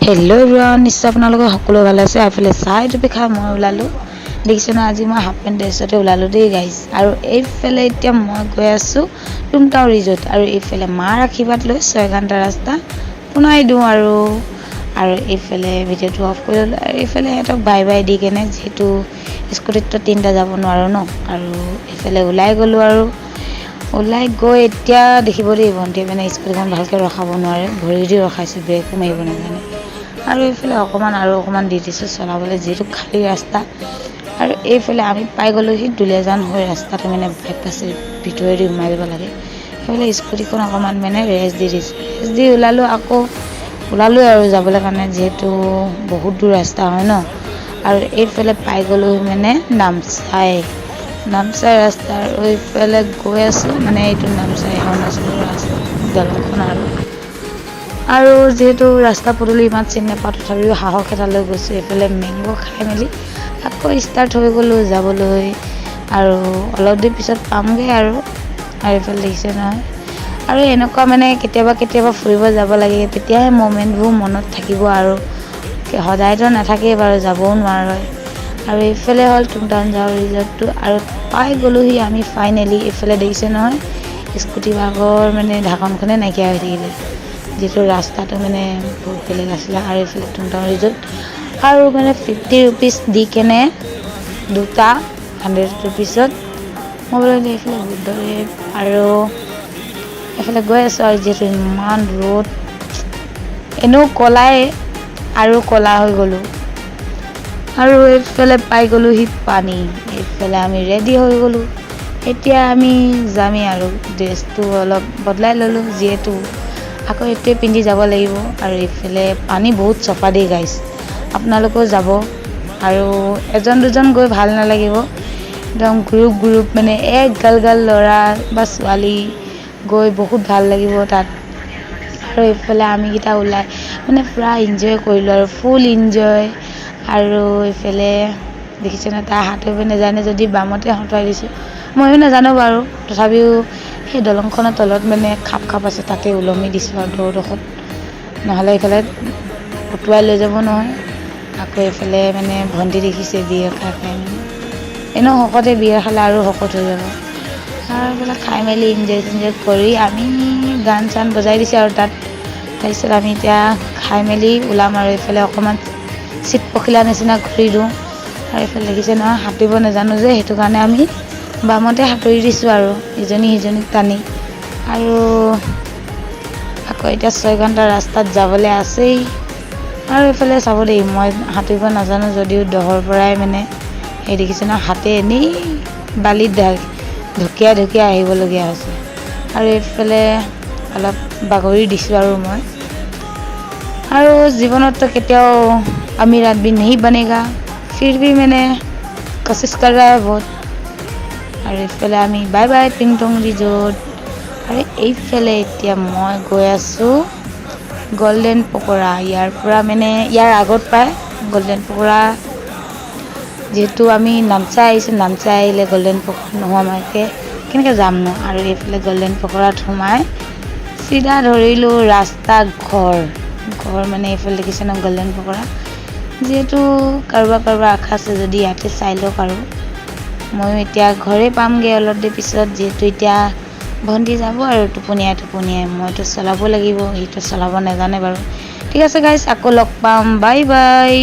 Hello' everyone, নিশ্চয় আপোনালোকে সকলো ভালে আছে। এইফালে চাহ এটুপি খাই মই ওলালোঁ। দেখিছে ন, আজি মই হাফ পেণ্ট ড্ৰেছতে ওলালোঁ দেই গাইজ। আৰু এইফালে এতিয়া মই গৈ আছোঁ টুমটাও ৰিজৰ্ট। আৰু এইফালে মাৰ আশীৰ্বাদ লৈ 6 ঘণ্টা ৰাস্তা শুনাই দিওঁ আৰু এইফালে ভিডিঅ'টো অফ কৰি ল'লোঁ। আৰু এইফালে সিহঁতক বাই বাই দি কেনে, যিহেতু স্কুটিততো 3টা যাব নোৱাৰোঁ ন, আৰু এইফালে ওলাই গ'লোঁ। আৰু ওলাই গৈ এতিয়া দেখিব দেই, ভণ্টিয়ে মানে স্কুটিখন ভালকৈ ৰখাব নোৱাৰে, ভৰি দি ৰখাইছে, ব্ৰেকো মাৰিব নাজানে। আৰু এইফালে অকণমান দি দিছোঁ চলাবলৈ, যিহেতু খালী ৰাস্তা। আৰু এইফালে আমি পাই গ'লোঁহি দুলীয়াজান হৈ ৰাস্তাটো মানে বাইপাছৰ ভিতৰেদি সোমাই যাব লাগে। সেইফালে স্কুটিখন অকণমান মানে ৰেষ্ট দি দিছোঁ, ৰেষ্ট দি ওলালোঁ আৰু যাবলৈ কাৰণে, যিহেতু বহুত দূৰ ৰাস্তা হয় ন। আৰু এইফালে পাই গ'লোঁহি মানে নামচাই ৰাস্তা। আৰু এইফালে গৈ আছোঁ মানে, এইটো নামচাই অৰুণাচলৰ ৰাস্তা দলংখন। আৰু যিহেতু ৰাস্তা পদূলি ইমান চিনি নাপাওঁ, তথাপিও সাহস এটা লৈ গৈছোঁ। এইফালে মেংগ' খাই মেলি আকৌ ষ্টাৰ্ট হৈ গ'লোঁ যাবলৈ। আৰু অলপ দেৰি পিছত পামগৈ। আৰু এইফালে দেখিছে নহয়। আৰু এনেকুৱা মানে কেতিয়াবা ফুৰিব যাব লাগে, তেতিয়াহে মমেণ্টবোৰ মনত থাকিব। আৰু সদায়তো নাথাকেই বাৰু, যাবও নোৱাৰে। আৰু এইফালে হ'ল টুমটাও ৰিজৰ্টটো। আৰু পাই গ'লোঁহি আমি ফাইনেলি। এইফালে দেখিছে নহয়, স্কুটি ভাগৰ মানে ঢাকনখনে নাইকিয়া হৈ থাকিলে, যিহেতু ৰাস্তাটো মানে বহুত বেলেগ আছিলে। আৰু এইফালে টুমটাও ৰিজৰ্ট। আৰু মানে 50 ৰুপিজ দি কেনে দুটা 100 ৰুপিজত মই বোলো এইফালে বুদ্ধদেৱ। আৰু এইফালে গৈ আছোঁ। আৰু যিহেতু ইমান ৰ'দ, এনেও ক'লাই আৰু ক'লা হৈ গ'লোঁ। আৰু এইফালে পাই গ'লোঁহি পানী। এইফালে আমি ৰেডি হৈ গ'লোঁ। এতিয়া আমি যামেই আৰু ড্ৰেছটো অলপ বদলাই ল'লোঁ, যিহেতু আকৌ এইটোৱে পিন্ধি যাব লাগিব। আৰু এইফালে পানী বহুত চফা দেই গাইজ, আপোনালোকেও যাব। আৰু এজন দুজন গৈ ভাল নালাগিব, একদম গ্ৰুপ মানে গাল ল'ৰা বা ছোৱালী গৈ বহুত ভাল লাগিব তাত। আৰু এইফালে আমিকেইটা ওলাই মানে পূৰা ইনজয় কৰিলোঁ, আৰু ফুল ইনজয়। আৰু এইফালে দেখিছে ন, তাই সাঁতুৰিব নাজানে যদি বামতে সাঁতুৰাই দিছোঁ। ময়ো নাজানো বাৰু, তথাপিও সেই দলংখনৰ তলত মানে খাপ আছে, তাতে ওলমি দিছোঁ আৰু দৌৰডোখৰত, নহ'লে এইফালে উটুৱাই লৈ যাব নহয়। আকৌ এইফালে মানে ভণ্টি দেখিছে বিয়েৰ খাই মানে, এনেও শকতে বিয়েৰ খালে আৰু শকত হৈ যাব। আৰু এইফালে খাই মেলি ইনজয় কৰি আমি গান চান বজাই দিছে আৰু তাত। তাৰপিছত আমি এতিয়া খাই মেলি ওলাম। আৰু এইফালে অকণমান চিট পখিলা নিচিনা ঘূৰি দিওঁ। আৰু এইফালে দেখিছে নহয়, সাঁতুৰিব নাজানো যে, সেইটো কাৰণে আমি বামতে সাঁতুৰি দিছোঁ আৰু ইজনী সিজনীক টানি। আৰু আকৌ এতিয়া 6 ঘণ্টা ৰাস্তাত যাবলৈ আছেই। আৰু এইফালে চাব দেই, মই সাঁতুৰিব নাজানো যদিও দহৰ পৰাই মানে সেই দেখিছে নহয়, হাতে এনেই বালিত ঢকিয়াই আহিবলগীয়া হৈছে। আৰু এইফালে অলপ বাগৰি দিছোঁ আৰু মই। আৰু জীৱনততো কেতিয়াও আমিৰ আদমি नहीं बनेगा, फिर भी मैंने कोशिश कर रहा है बहुत। আৰু এইফালে আমি বাই বাই টুমটাও ৰিজৰ্ট। আৰু এইফালে এতিয়া মই গৈ আছোঁ গল্ডেন পকৰা। ইয়াৰ পৰা মানে ইয়াৰ আগত পায় গল্ডেন পকৰা, যিহেতু আমি নামচাই আহিলে গল্ডেন পকৰা নোহোৱাকৈ কেনেকৈ যাম ন। আৰু এইফালে গল্ডেন পকৰাত সোমাই চিধা ধৰিলোঁ ৰাস্তা ঘৰ মানে এইফালে দেখিছে ন গল্ডেন পকৰা। যিহেতু কাৰোবাৰ আশা আছে যদি ইয়াতে চাই লওক। আৰু ময়ো এতিয়া ঘৰে পামগৈ অলপ দেৰি পিছত, যিহেতু এতিয়া ভণ্টি যাব আৰু টোপনিয়াই মইতো চলাব লাগিব, সিটো চলাব নাজানে বাৰু। ঠিক আছে গাইজ, আকৌ লগ পাম, বাই বাই।